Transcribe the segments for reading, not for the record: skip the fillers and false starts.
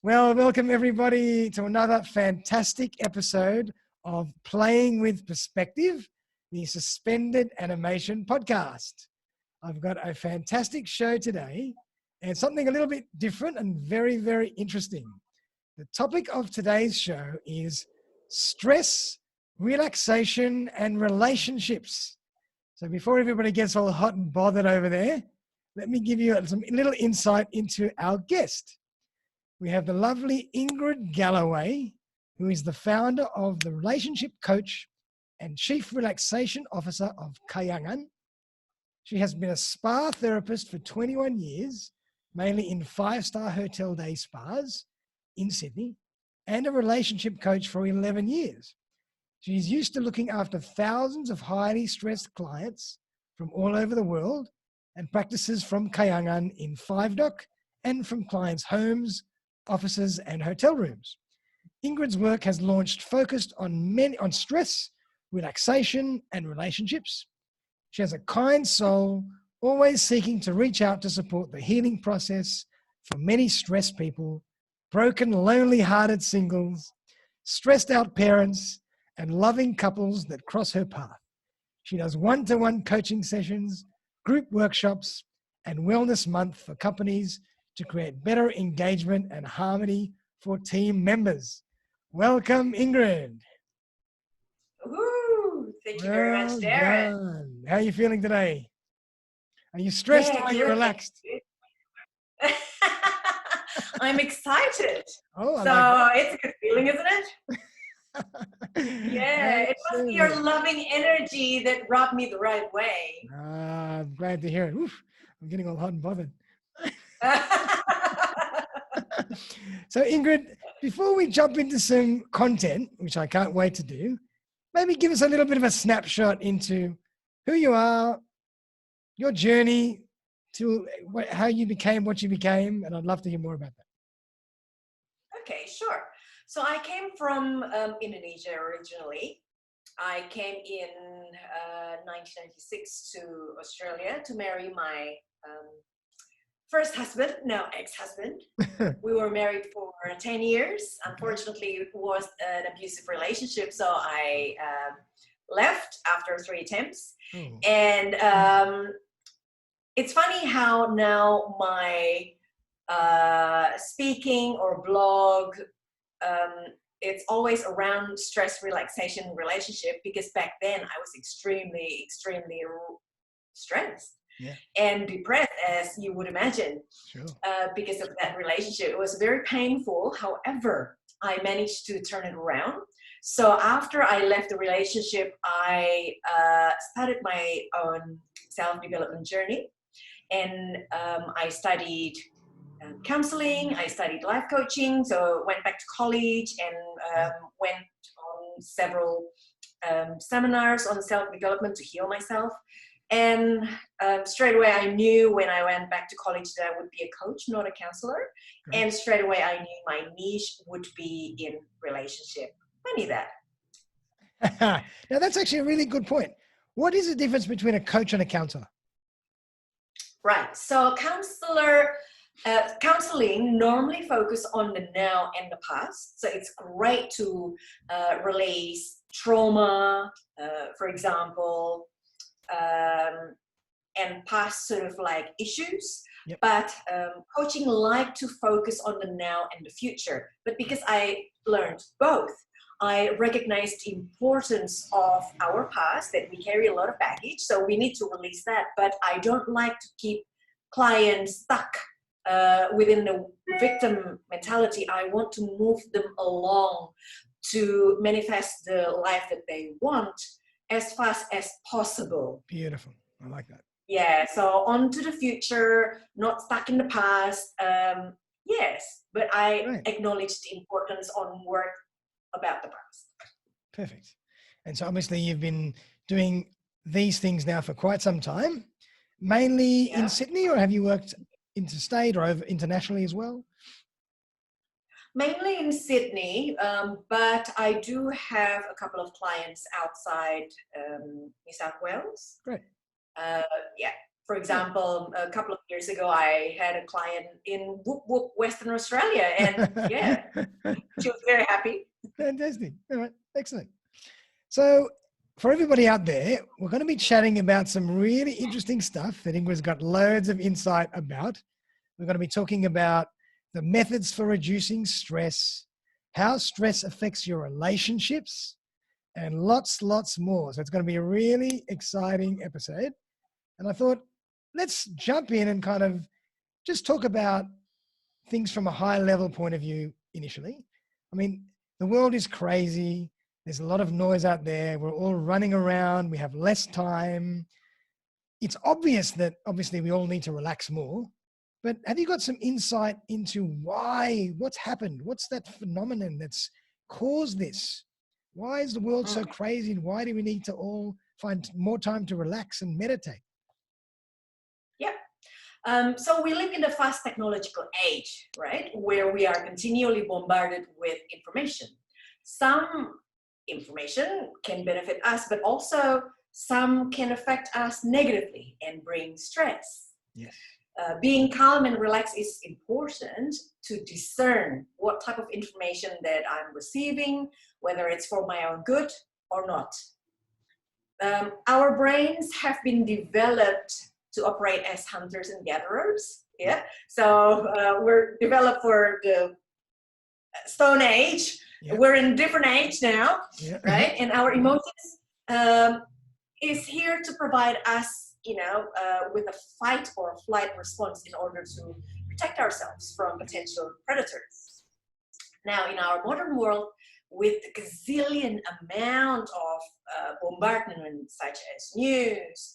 Well, welcome everybody to another fantastic episode of Playing with Perspective, the Suspended Animation Podcast. I've got a fantastic show today and something a little bit different and very, very interesting. The topic of today's show is stress, relaxation, and relationships. So before everybody gets all hot and bothered over there, let me give you some little insight into our guest. We have the lovely Ingrid Galloway, who is the founder of the relationship coach and chief relaxation officer of Kahyangan. She has been a spa therapist for 21 years, mainly in 5-star hotel day spas in Sydney, and a relationship coach for 11 years. She's used to looking after thousands of highly stressed clients from all over the world and practices from Kahyangan in 5-dock and from clients' homes, offices, and hotel rooms. Ingrid's work has launched focused on stress, relaxation, and relationships. She has a kind soul, always seeking to reach out to support the healing process for many stressed people, broken, lonely-hearted singles, stressed-out parents, and loving couples that cross her path. She does one-to-one coaching sessions, group workshops, and wellness month for companies to create better engagement and harmony for team members. Welcome, Ingrid. Ooh, thank you very much, Darren. Done. How are you feeling today? Are you stressed or are you relaxed? I'm excited. Oh, it's a good feeling, isn't it? Yeah, it must be your loving energy that rubbed me the right way. I'm glad to hear it. Oof, I'm getting all hot and bothered. So Ingrid, before we jump into some content, which I can't wait to do, maybe give us a little bit of a snapshot into who you are, your journey to how you became what you became, and I'd love to hear more about that. Okay, sure. So I came from Indonesia originally. I came in 1996 to Australia to marry my first husband, now ex-husband. We were married for 10 years. Unfortunately, it was an abusive relationship, so I left after 3 attempts. Oh. And it's funny how now my speaking or blog, it's always around stress, relaxation, relationship, because back then I was extremely, extremely stressed. Yeah. And depressed, as you would imagine. Sure. Because of that relationship. It was very painful. However, I managed to turn it around. So after I left the relationship, I started my own self-development journey. And I studied counseling, I studied life coaching, so went back to college and went on several seminars on self-development to heal myself. And straight away, I knew when I went back to college that I would be a coach, not a counselor. Great. And straight away, I knew my niche would be in relationship. Funny that. Now, that's actually a really good point. What is the difference between a coach and a counselor? Right. So counseling normally focus on the now and the past. So it's great to release trauma, for example, and past sort of like issues. Yep. But coaching like to focus on the now and the future. But because I learned both, I recognized the importance of our past, that we carry a lot of baggage, so we need to release that. But I don't like to keep clients stuck within the victim mentality. I want to move them along to manifest the life that they want as fast as possible. Beautiful. I like that. Yeah, so on to the future, not stuck in the past. Yes, but I acknowledge the importance on work about the past. Perfect. And so obviously you've been doing these things now for quite some time, mainly in Sydney, or have you worked interstate or over internationally as well? Mainly in Sydney, but I do have a couple of clients outside New South Wales. Great. Yeah. For example, a couple of years ago, I had a client in Whoop Whoop, Western Australia, and yeah, she was very happy. Fantastic. All right. Excellent. So for everybody out there, we're going to be chatting about some really interesting stuff that Ingrid's got loads of insight about. We're going to be talking about the methods for reducing stress, how stress affects your relationships, and lots more. So it's going to be a really exciting episode. And I thought, let's jump in and kind of just talk about things from a high level point of view initially. I mean, the world is crazy. There's a lot of noise out there. We're all running around. We have less time. It's obvious that obviously we all need to relax more. But have you got some insight into why, what's happened? What's that phenomenon that's caused this? Why is the world so crazy? And why do we need to all find more time to relax and meditate? Yeah. So we live in a fast technological age, right? Where we are continually bombarded with information. Some information can benefit us, but also some can affect us negatively and bring stress. Yes. Being calm and relaxed is important to discern what type of information that I'm receiving, whether it's for my own good or not. Our brains have been developed to operate as hunters and gatherers. Yeah. So we're developed for the Stone Age. Yep. We're in a different age now, yep. Right? And our emotions is here to provide us, with a fight or a flight response in order to protect ourselves from potential predators. Now, in our modern world, with the gazillion amount of bombardment, such as news,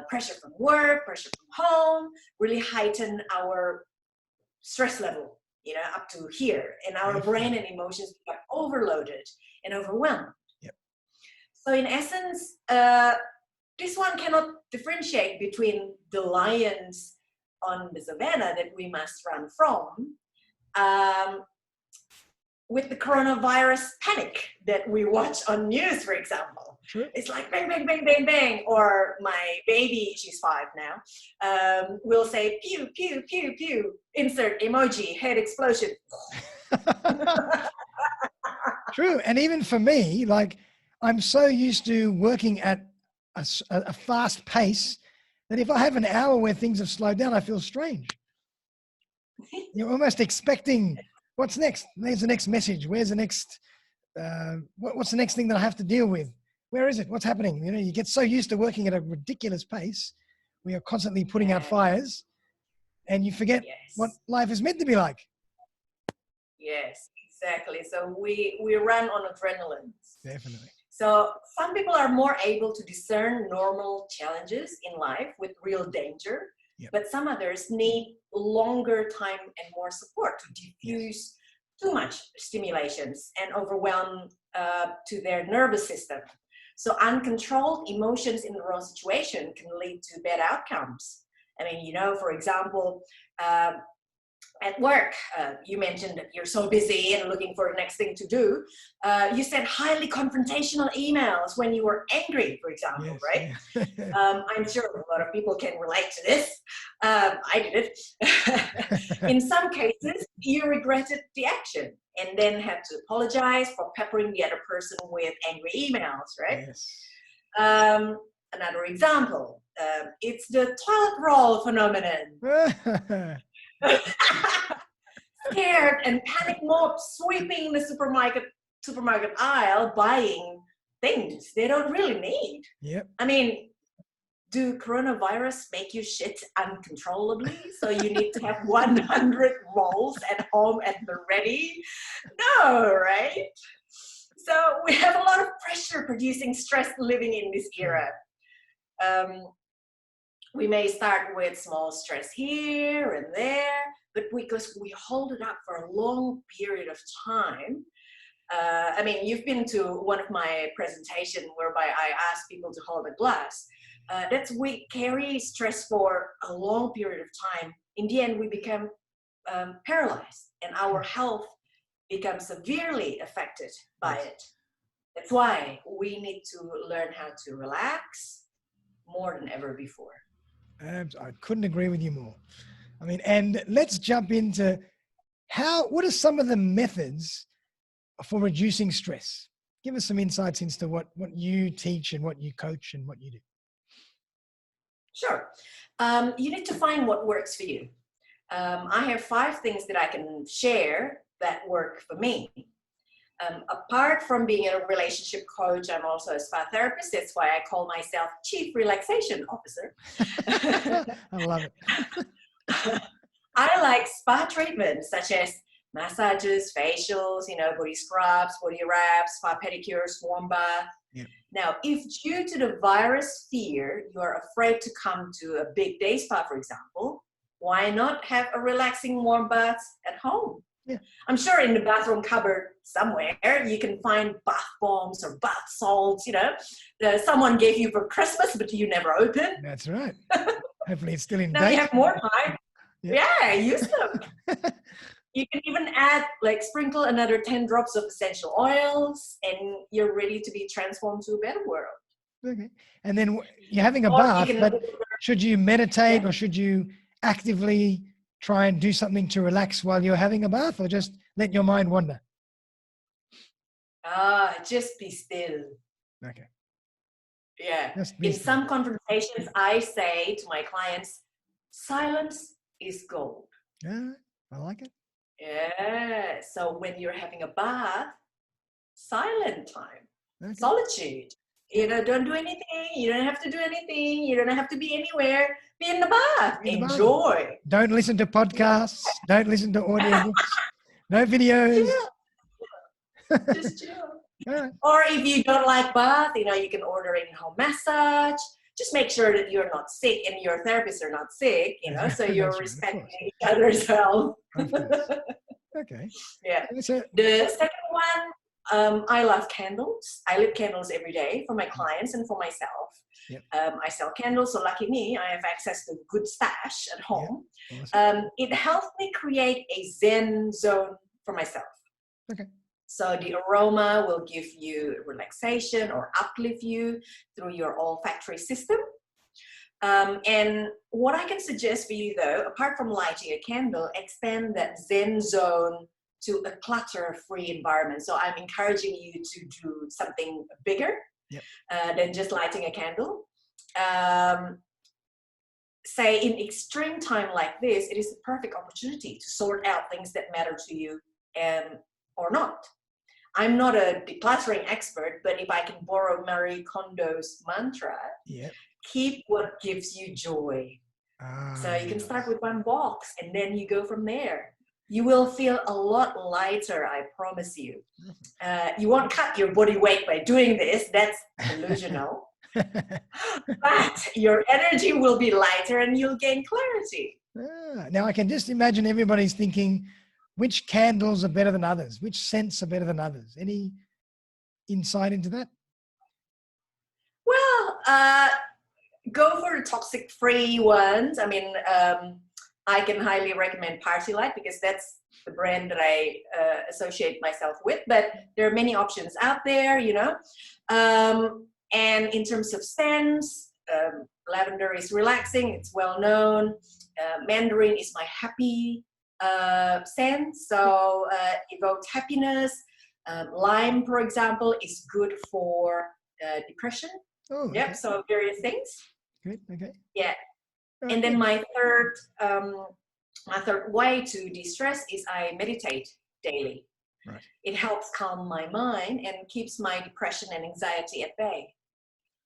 pressure from work, pressure from home, really heighten our stress level, up to here. And our brain and emotions become overloaded and overwhelmed. Yep. So in essence, this one cannot differentiate between the lions on the savannah that we must run from, with the coronavirus panic that we watch on news, for example. Sure. It's like bang, bang, bang, bang, bang. Or my baby, she's 5 now, will say pew, pew, pew, pew, insert emoji, head explosion. True. And even for me, like, I'm so used to working at a fast pace that if I have an hour where things have slowed down, I feel strange. You're almost expecting, what's next? Where's the next message? Where's the next, what's the next thing that I have to deal with? Where is it? What's happening? You get so used to working at a ridiculous pace. We are constantly putting out fires and you forget what life is meant to be like. Yes, exactly. So we run on adrenaline. Definitely. So some people are more able to discern normal challenges in life with real danger, but some others need longer time and more support to diffuse too much stimulations and overwhelm to their nervous system. So uncontrolled emotions in the wrong situation can lead to bad outcomes. I mean, for example, at work, you mentioned that you're so busy and looking for the next thing to do. You sent highly confrontational emails when you were angry, for example, right? Yeah. I'm sure a lot of people can relate to this. I did it. In some cases, you regretted the action and then had to apologize for peppering the other person with angry emails, right? Yes. Another example, it's the toilet roll phenomenon. Scared and panic mode, sweeping the supermarket aisle, buying things they don't really need. Yep. I mean, do coronavirus make you shit uncontrollably? So you need to have 100 rolls at home at the ready? No, right? So we have a lot of pressure producing stress living in this era. We may start with small stress here and there, but because we hold it up for a long period of time, I mean, you've been to one of my presentations whereby I ask people to hold a glass. That's we carry stress for a long period of time. In the end, we become paralyzed and our health becomes severely affected by it. That's why we need to learn how to relax more than ever before. I couldn't agree with you more. I mean, and let's jump into what are some of the methods for reducing stress? Give us some insights into what you teach and what you coach and what you do. Sure. You need to find what works for you. I have 5 things that I can share that work for me. Apart from being a relationship coach, I'm also a spa therapist. That's why I call myself Chief Relaxation Officer. I love it. I like spa treatments such as massages, facials, body scrubs, body wraps, spa pedicures, warm bath. Yep. Now, if due to the virus fear, you are afraid to come to a big day spa, for example, why not have a relaxing warm bath at home? Yeah. I'm sure in the bathroom cupboard somewhere you can find bath bombs or bath salts, that someone gave you for Christmas, but you never opened. That's right. Hopefully it's still in Now date. you have more time. Yeah, use them. You can even sprinkle another 10 drops of essential oils and you're ready to be transformed to a better world. Okay. And then you're having a bath, but should you meditate or should you actively try and do something to relax while you're having a bath, or just let your mind wander? Just be still. Okay. Yeah. In some conversations, I say to my clients, silence is gold. Yeah, I like it. Yeah. So when you're having a bath, silent time, solitude. Don't do anything. You don't have to do anything. You don't have to be anywhere. Be in the bath. Enjoy. Don't listen to podcasts. Don't listen to audiobooks. No videos. Chill. Just chill. Right. Or if you don't like bath, you can order in-home massage. Just make sure that you're not sick and your therapists are not sick, so you're respecting each other's health. Okay. Yeah. The second one, I love candles. I lit candles every day for my clients and for myself. Yep. I sell candles, so lucky me, I have access to good stash at home. Yep. Awesome. It helped me create a Zen zone for myself. Okay. So the aroma will give you relaxation or uplift you through your olfactory system. And what I can suggest for you though, apart from lighting a candle, expand that Zen zone to a clutter-free environment. So I'm encouraging you to do something bigger than just lighting a candle. Say in extreme time like this, it is the perfect opportunity to sort out things that matter to you or not. I'm not a decluttering expert, but if I can borrow Marie Kondo's mantra, keep what gives you joy. So you can start with one box and then you go from there. You will feel a lot lighter, I promise you. You won't cut your body weight by doing this. That's delusional. But your energy will be lighter and you'll gain clarity. Now I can just imagine everybody's thinking, which candles are better than others? Which scents are better than others? Any insight into that? Well, go for the toxic-free ones. I mean, I can highly recommend Party Light because that's the brand that I associate myself with. But there are many options out there, And in terms of scents, lavender is relaxing. It's well known. Mandarin is my happy scent, so evokes happiness. Lime, for example, is good for depression. Oh, yep. Okay. So various things. Good. Okay. Yeah. And then my third way to de-stress is I meditate daily. Right. It helps calm my mind and keeps my depression and anxiety at bay.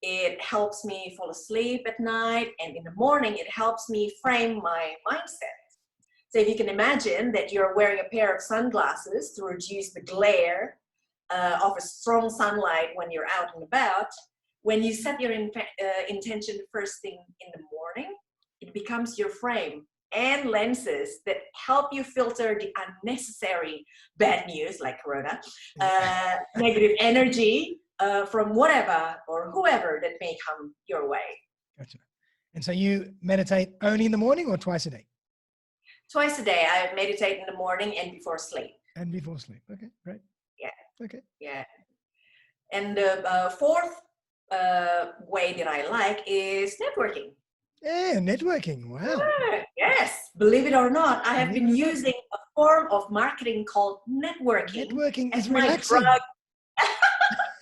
It helps me fall asleep at night, and in the morning, it helps me frame my mindset. So if you can imagine that you're wearing a pair of sunglasses to reduce the glare of a strong sunlight when you're out and about, when you set your intention first thing in the morning, it becomes your frame and lenses that help you filter the unnecessary bad news like Corona, negative energy from whatever or whoever that may come your way. Gotcha. And so you meditate only in the morning or twice a day? Twice a day. I meditate in the morning and before sleep. And before sleep. Okay, great. Yeah. Okay. Yeah. And the fourth way that I like is networking. Yeah, networking. Wow. Yeah, yes, believe it or not, I have been using a form of marketing called networking Networking as is my relaxing. drug.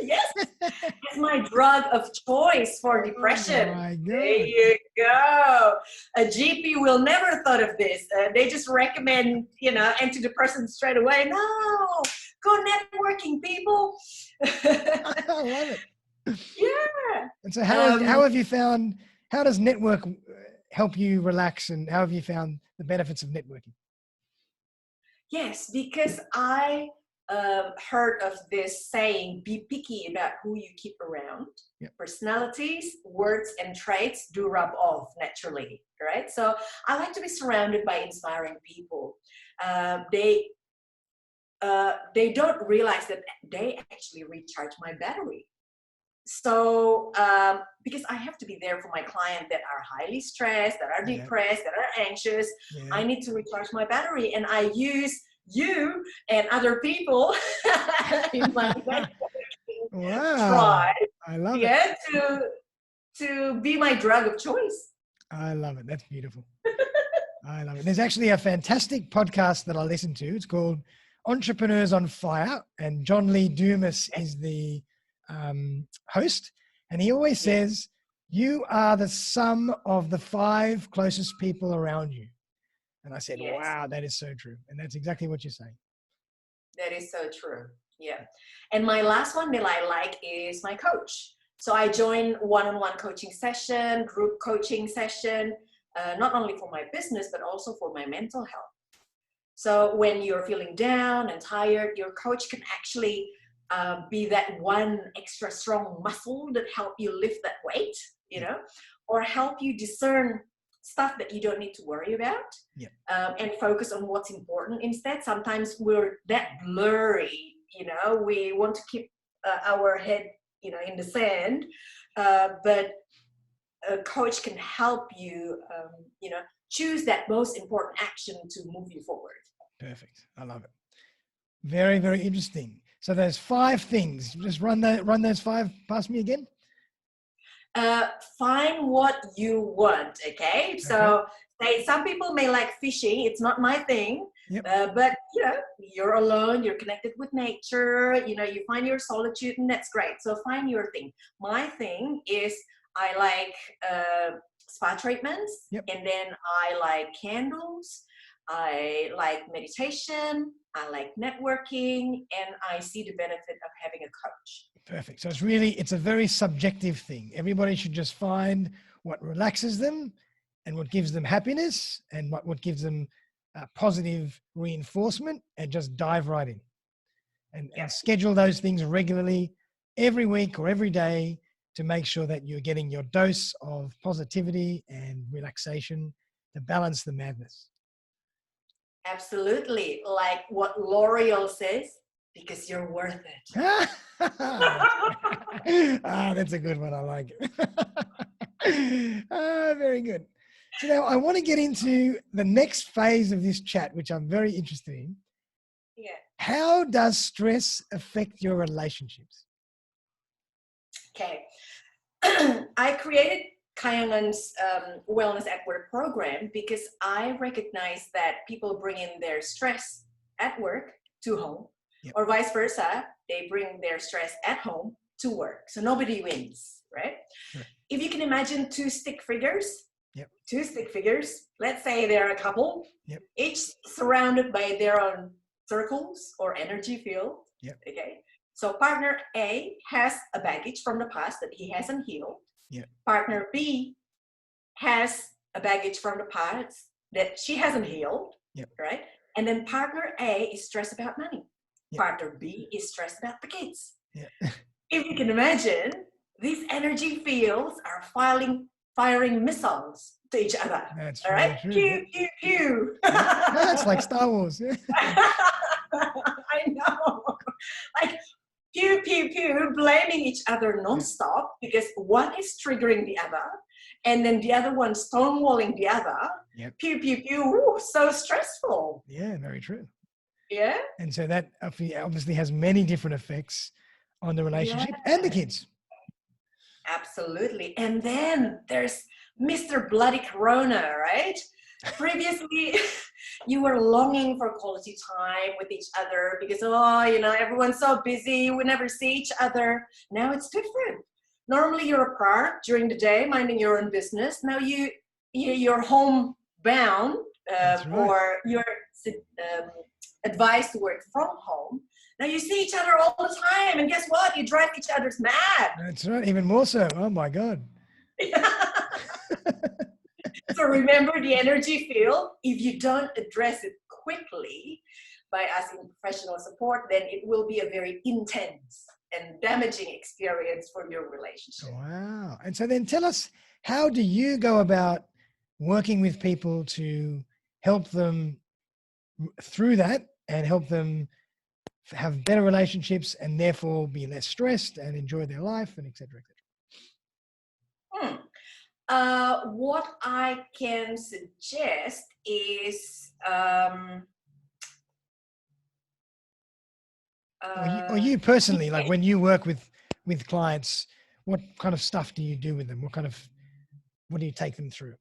Yes, as my drug of choice for depression. Oh my God. There you go. A GP will never thought of this. They just recommend, antidepressants straight away. No, go networking, people. I love it. Yeah. And so how have you found, how does network help you relax, and how have you found the benefits of networking? Yes, because I heard of this saying, be picky about who you keep around. Yep. Personalities, words, and traits do rub off naturally, right? So I like to be surrounded by inspiring people. They don't realize that they actually recharge my battery. So because I have to be there for my client that are highly stressed, that are depressed, that are anxious, I need to recharge my battery, and I use you and other people in my Wow. I love it. to be my drug of choice. I love it. That's beautiful. I love it. There's actually a fantastic podcast that I listen to. It's called Entrepreneurs on Fire, and John Lee Dumas is the host, and he always says, you are the sum of the 5 closest people around you. And I said, wow, that is so true. And that's exactly what you're saying. That is so true. Yeah. And my last one that I like is my coach. So I join one-on-one coaching session, group coaching session, not only for my business, but also for my mental health. So when you're feeling down and tired, your coach can actually be that one extra strong muscle that help you lift that weight, or help you discern stuff that you don't need to worry about, and focus on what's important instead. Sometimes we're that blurry, we want to keep our head, in the sand, but a coach can help you, choose that most important action to move you forward. Perfect. I love it. Very, very interesting. So there's 5 things. Just run those 5 past me again. Find what you want. Okay. So some people may like fishing. It's not my thing. But you're alone, you're connected with nature, you find your solitude, and that's great. So find your thing. My thing is I like spa treatments, and then I like candles, I like meditation, I like networking, and I see the benefit of having a coach. Perfect. So it's a very subjective thing. Everybody should just find what relaxes them and what gives them happiness and what gives them positive reinforcement, and just dive right in and schedule those things regularly every week or every day to make sure that you're getting your dose of positivity and relaxation to balance the madness. Absolutely. Like what L'Oreal says, because you're worth it. That's a good one. I like it. Very good. So now I want to get into the next phase of this chat, which I'm very interested in. Yeah. How does stress affect your relationships? Okay. I created Kahyangan's Wellness at Work program because I recognize that people bring in their stress at work to home, or vice versa. They bring their stress at home to work. So nobody wins, right? Sure. If you can imagine 2 stick figures, let's say they're a couple, each surrounded by their own circles or energy field. Okay. So partner A has a baggage from the past that he hasn't healed. Partner B has a baggage from the past that she hasn't healed. Right. And then partner A is stressed about money. Partner B is stressed about the kids. If you can imagine, these energy fields are firing missiles to each other. That's all right. True. Pew, pew, pew. That's like Star Wars. I know. Like pew, pew, pew, blaming each other nonstop because one is triggering the other, and then the other one stonewalling the other. Pew, pew, pew. Ooh, so stressful. Yeah, very true. Yeah. And so that obviously has many different effects on the relationship and the kids. Absolutely. And then there's Mr. Bloody Corona, right? Previously, you were longing for quality time with each other because, everyone's so busy, we never see each other. Now it's different. Normally you're apart during the day, minding your own business. Now you're homebound, or you're advised to work from home. Now you see each other all the time, and guess what? You drive each other's mad. That's right, even more so. Oh my God. So remember the energy field. If you don't address it quickly by asking professional support, then it will be a very intense and damaging experience for your relationship. Wow. And so then tell us, how do you go about working with people to help them through that and help them have better relationships and therefore be less stressed and enjoy their life and et cetera, et cetera? What I can suggest is or you personally, like when you work with clients, what kind of stuff do you do with them? What do you take them through?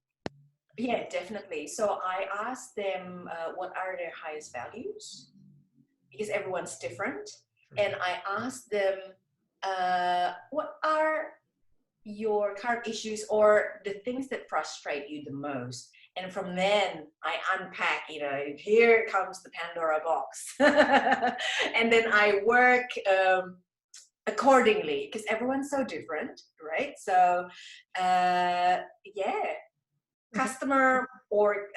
Yeah, definitely. So I ask them what are their highest values, because everyone's different. And I ask them what are your current issues or the things that frustrate you the most. And from then I unpack, here comes the Pandora box. And then I work accordingly, because everyone's so different, right? So customer or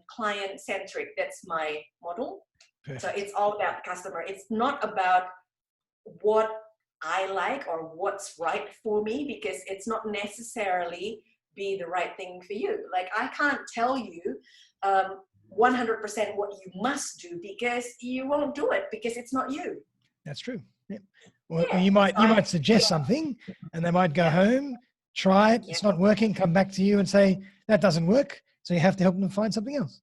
client centric, that's my model. Perfect. So it's all about the customer. It's not about what I like or what's right for me, because it's not necessarily be the right thing for you. Like, I can't tell you 100% what you must do, because you won't do it, because it's not you. That's true. Yeah. Or you might suggest something, and they might go home, try it, it's not working, come back to you and say, that doesn't work. So you have to help them find something else.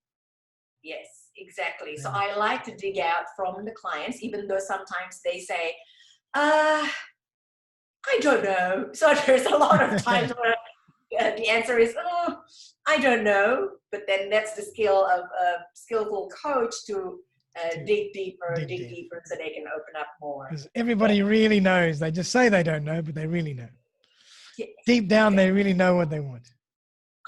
Yes, exactly. So I like to dig out from the clients, even though sometimes they say, I don't know. So there's a lot of times where the answer is, I don't know. But then that's the skill of a skillful coach to dig deeper so they can open up more. Because everybody really knows. They just say they don't know, but they really know. Yes. Deep down, they really know what they want.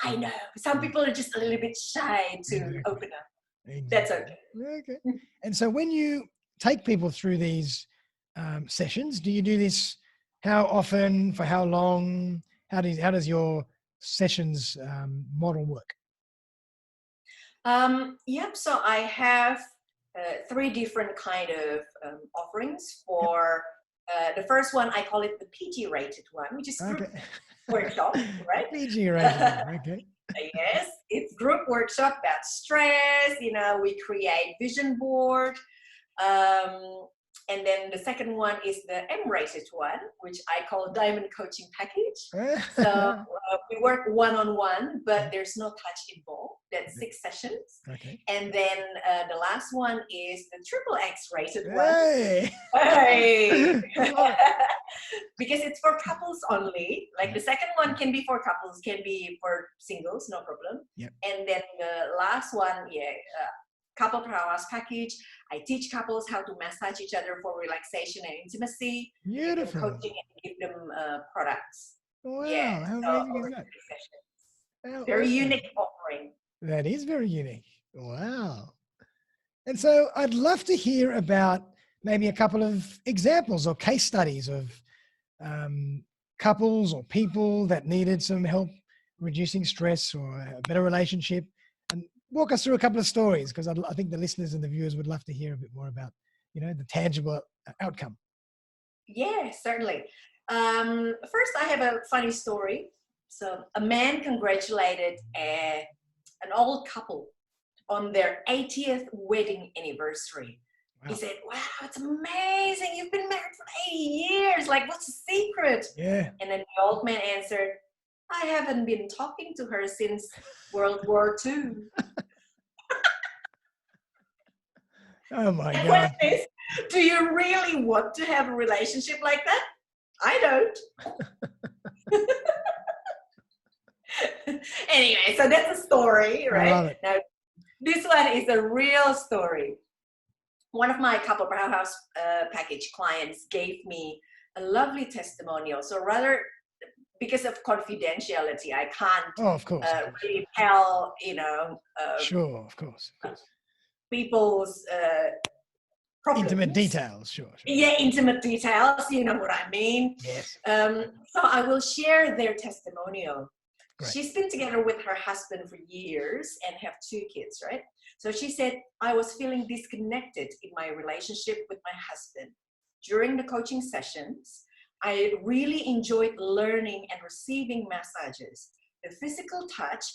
I know. Some people are just a little bit shy to open up. Exactly. That's okay. Okay. And so when you take people through these sessions, do you do this how often, for how long? How does your sessions model work? So I have 3 different kind of offerings for the first one. I call it the PG rated one, which is group workshop, right? PG rated, okay. Yes, it's group workshop about stress. We create vision board. And then the second one is the M-rated one, which I call Diamond Coaching Package. So we work one-on-one, but there's no touch involved. That's 6 sessions. Okay. And then the last one is the triple X-rated one. Hey! Because it's for couples only. Like the second one can be for couples, can be for singles, no problem. Yep. And then the last one, couple per hours package. I teach couples how to massage each other for relaxation and intimacy. Beautiful. Coaching and give them products. Wow, how amazing is that? Very unique offering. That is very unique. Wow. And so I'd love to hear about maybe a couple of examples or case studies of couples or people that needed some help reducing stress or a better relationship. And walk us through a couple of stories, because I think the listeners and the viewers would love to hear a bit more about, the tangible outcome. Yeah, certainly. First, I have a funny story. So a man congratulated an old couple on their 80th wedding anniversary. Wow. He said, wow, it's amazing. You've been married for 80 years. Like, what's the secret? Yeah. And then the old man answered, I haven't been talking to her since World War II. Oh my God. Do you really want to have a relationship like that? I don't. Anyway, so that's a story, I love right? it. Now, this one is a real story. One of my couple powerhouse package clients gave me a lovely testimonial. So rather, because of confidentiality, I can't Oh, of course. really tell, Sure, of course. people's problems. Intimate details, sure. Yeah, intimate details, you know what I mean. Yes. So I will share their testimonial. Great. She's been together with her husband for years and have 2 kids, right? So she said, I was feeling disconnected in my relationship with my husband. During the coaching sessions, I really enjoyed learning and receiving massages. The physical touch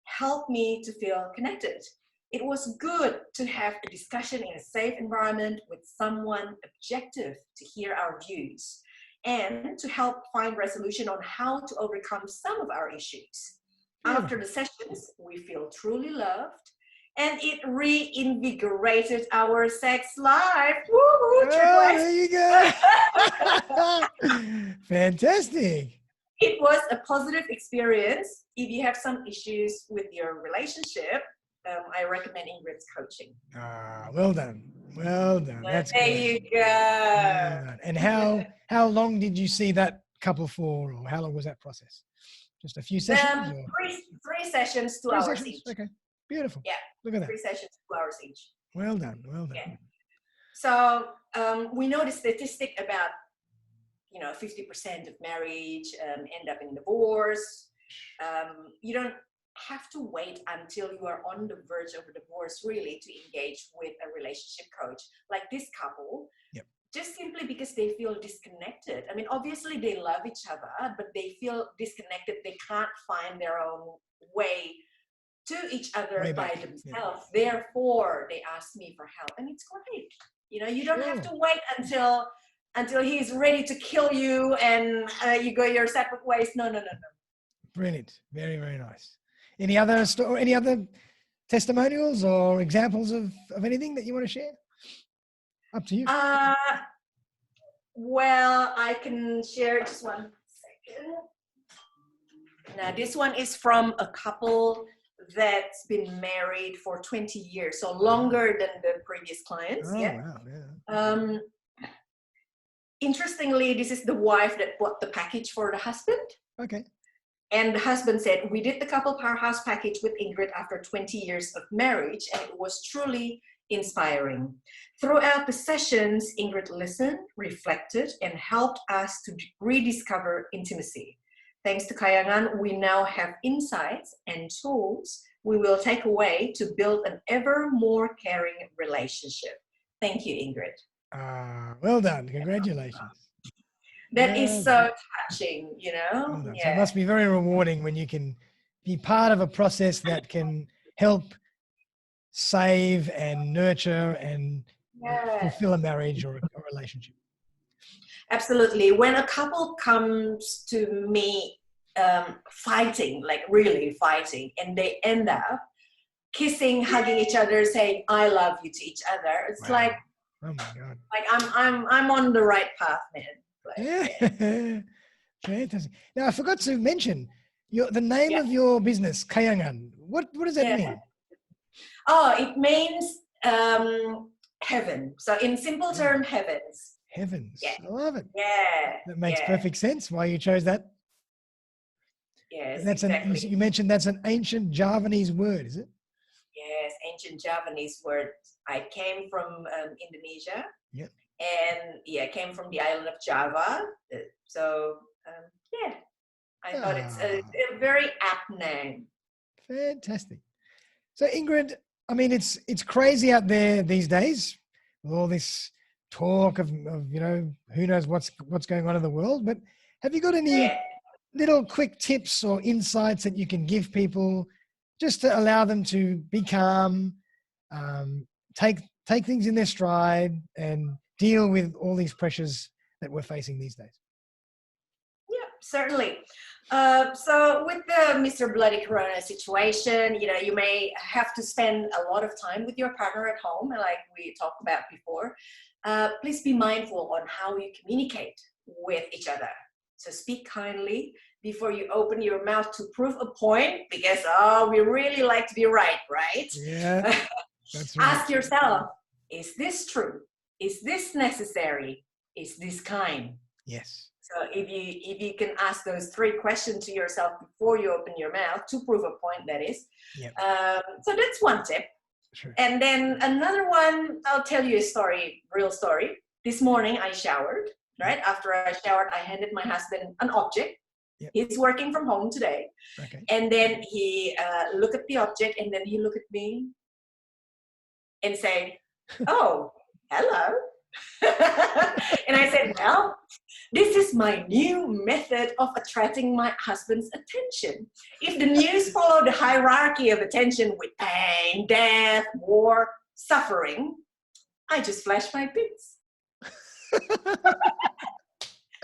helped me to feel connected. It was good to have a discussion in a safe environment with someone objective to hear our views and to help find resolution on how to overcome some of our issues. After the sessions, we feel truly loved, and it reinvigorated our sex life. Woo-hoo, there you go. Fantastic. It was a positive experience. If you have some issues with your relationship, I recommend Ingrid's coaching. Well done. Well done. That's there great. You go. Well done. And how long did you see that couple for, or how long was that process? Just a few sessions? Three sessions, 2 hours each. Okay. Beautiful. Yeah. Look at that. 3 sessions, 2 hours each. Well done. Well done. Yeah. So we know the statistic about 50% of marriage end up in divorce. You don't have to wait until you are on the verge of a divorce really to engage with a relationship coach like this couple. Yep. Just simply because they feel disconnected. I mean, obviously they love each other, but they feel disconnected. They can't find their own way to each other by themselves. Yeah. Therefore, they ask me for help, and it's great. You don't have to wait until he's ready to kill you and you go your separate ways. No. Brilliant. Very, very nice. Any other testimonials or examples of anything that you want to share? Up to you. Well, I can share just 1 second. Now, this one is from a couple that's been married for 20 years, so longer than the previous clients. Oh, yeah. Wow, yeah. Interestingly, this is the wife that bought the package for the husband. Okay. And the husband said, we did the couple powerhouse package with Ingrid after 20 years of marriage, and it was truly inspiring. Throughout the sessions, Ingrid listened, reflected, and helped us to rediscover intimacy. Thanks to Kahyangan, we now have insights and tools we will take away to build an ever more caring relationship. Thank you, Ingrid. Well done. Congratulations. That is so touching, Well done. Yeah. So it must be very rewarding when you can be part of a process that can help save and nurture and fulfill a marriage or a relationship. Absolutely. When a couple comes to me fighting, like really fighting, and they end up kissing, hugging each other, saying "I love you" to each other, it's like, oh my God, like I'm on the right path, man. Yeah. Fantastic. Now I forgot to mention the name of your business, Kahyangan. What does that mean? Oh, it means heaven. So in simple term, heavens. Heavens. Yeah. I love it. Yeah. That makes perfect sense why you chose that. Yes, that's exactly. You mentioned that's an ancient Javanese word, is it? Yes, ancient Javanese word. I came from Indonesia. Yep. And came from the island of Java. So I thought it's a very apt name. Fantastic. So Ingrid, I mean, it's crazy out there these days with all this talk of who knows what's going on in the world. But have you got any little quick tips or insights that you can give people just to allow them to be calm, take things in their stride, and deal with all these pressures that we're facing these days? Yeah, certainly. So with the Mr. Bloody Corona situation, you may have to spend a lot of time with your partner at home, like we talked about before. Please be mindful on how you communicate with each other. So speak kindly before you open your mouth to prove a point, because, we really like to be right? Yeah, that's right. Ask yourself, is this true? Is this necessary? Is this kind? Yes. So if you can ask those 3 questions to yourself before you open your mouth to prove a point, that is. Yep. So that's one tip. Sure. And then another one, I'll tell you a story, real story. This morning I showered, right? After I showered, I handed my husband an object. Yep. He's working from home today. Okay. And then he looked at the object, and then he looked at me and say, "Oh, hello." And I said, "Well, this is my new method of attracting my husband's attention. If the news follow the hierarchy of attention with pain, death, war, suffering, I just flash my bits."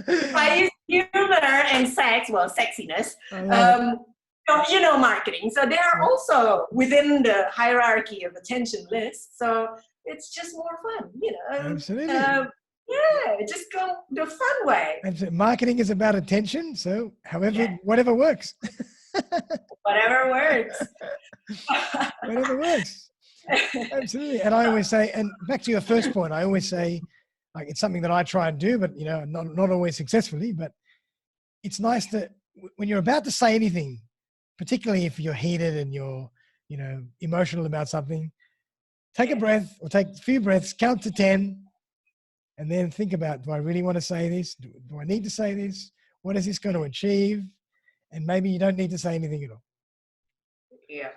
I use humor and sex, well, sexiness. You know, marketing. So they are also within the hierarchy of attention list. So it's just more fun, you know. Absolutely. Yeah, just go the fun way. And marketing is about attention. So whatever works. Whatever works. Whatever works. Absolutely. And I always say, and back to your first point, I always say, like, it's something that I try and do, but, you know, not always successfully, but it's nice that when you're about to say anything, particularly if you're heated and you're, you know, emotional about something, take a breath or take a few breaths, count to 10, and then think about, do I really want to say this? Do I need to say this? What is this going to achieve? And maybe you don't need to say anything at all. Yeah,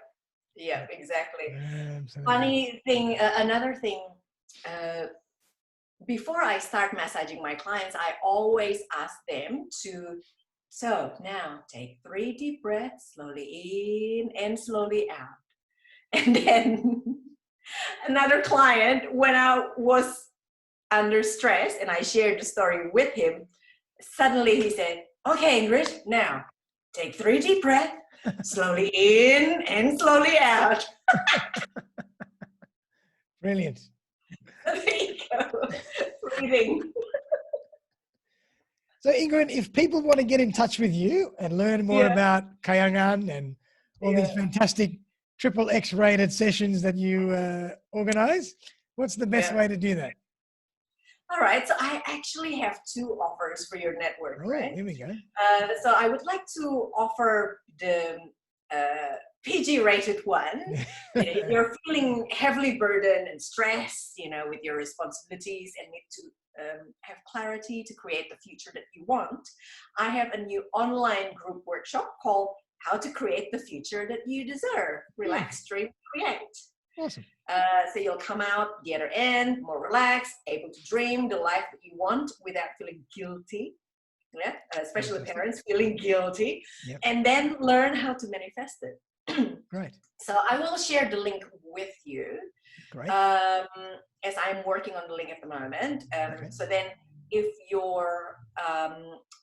exactly. Absolutely. Funny thing, another thing, before I start massaging my clients, I always ask them to, so now take 3 deep breaths, slowly in and slowly out. And then another client, when I was under stress and I shared the story with him, suddenly he said, "Okay, Ingrid, now take 3 deep breaths, slowly in and slowly out." Brilliant. There you go. Breathing. So Ingrid, if people want to get in touch with you and learn more about Kahyangan and all these fantastic XXX rated sessions that you organize, what's the best way to do that? All right, so I actually have 2 offers for your network, right? Here we go. So I would like to offer the PG-rated one. You know, if you're feeling heavily burdened and stressed, you know, with your responsibilities and need to have clarity to create the future that you want, I have a new online group workshop called How to Create the Future That You Deserve. Relax, Dream, Create. Awesome. So you'll come out the other end more relaxed, able to dream the life that you want without feeling guilty. Yeah, especially parents feeling guilty, and then learn how to manifest it. Great. So I will share the link with you. Great. As I'm working on the link at the moment. So then if your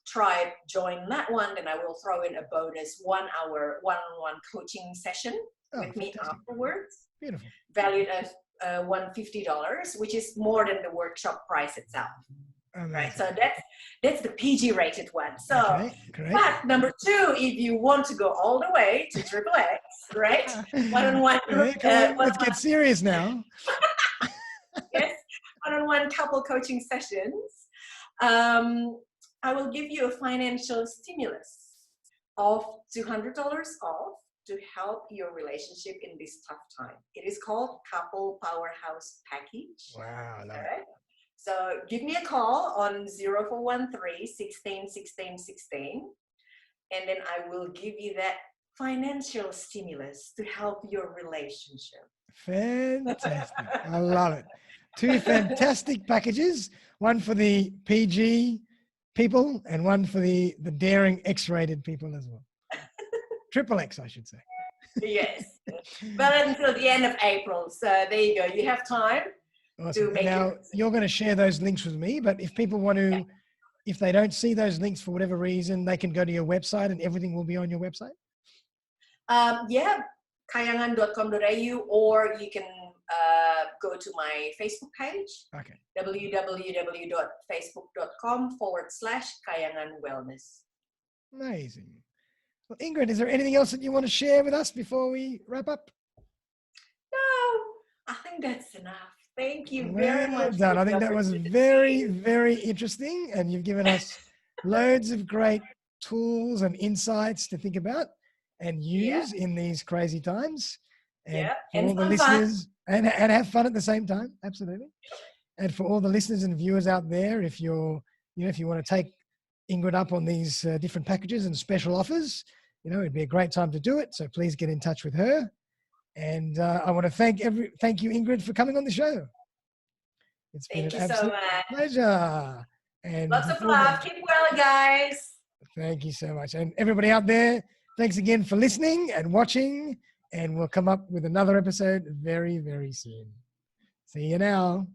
tribe join that one, then I will throw in a bonus 1-hour one-on-one coaching session with me afterwards. Beautiful. Valued at $150, which is more than the workshop price itself. Right, so that's the PG rated one. So, but number 2, if you want to go all the way to XXX, right? One-on-one. Let's get serious now. Yes, one-on-one couple coaching sessions. I will give you a financial stimulus of $200 off to help your relationship in this tough time. It is called Couple Powerhouse Package. Wow, I love it. So give me a call on 0413 16 16 16, and then I will give you that financial stimulus to help your relationship. Fantastic. I love it. 2 fantastic packages, one for the PG people and one for the daring X-rated people as well. XXX, I should say. Yes. But until the end of April. So there you go. You have time. Awesome. Now, you're going to share those links with me, but if people want to, if they don't see those links for whatever reason, they can go to your website and everything will be on your website? Kahyangan.com.au, or you can go to my Facebook page. Okay. www.facebook.com/Kahyangan Wellness. Amazing. Well, Ingrid, is there anything else that you want to share with us before we wrap up? No, I think that's enough. Thank you very Well much. done. I think that was very, very interesting, and you've given us loads of great tools and insights to think about and use in these crazy times. And for all the listeners, and have fun at the same time. Absolutely. And for all the listeners and viewers out there, if you want to take Ingrid up on these different packages and special offers, it'd be a great time to do it. So please get in touch with her. And I want to thank you, Ingrid, for coming on the show. It's been an absolute pleasure. And lots of love. Keep well, guys. Thank you so much. And everybody out there, thanks again for listening and watching. And we'll come up with another episode very, very soon. See you now.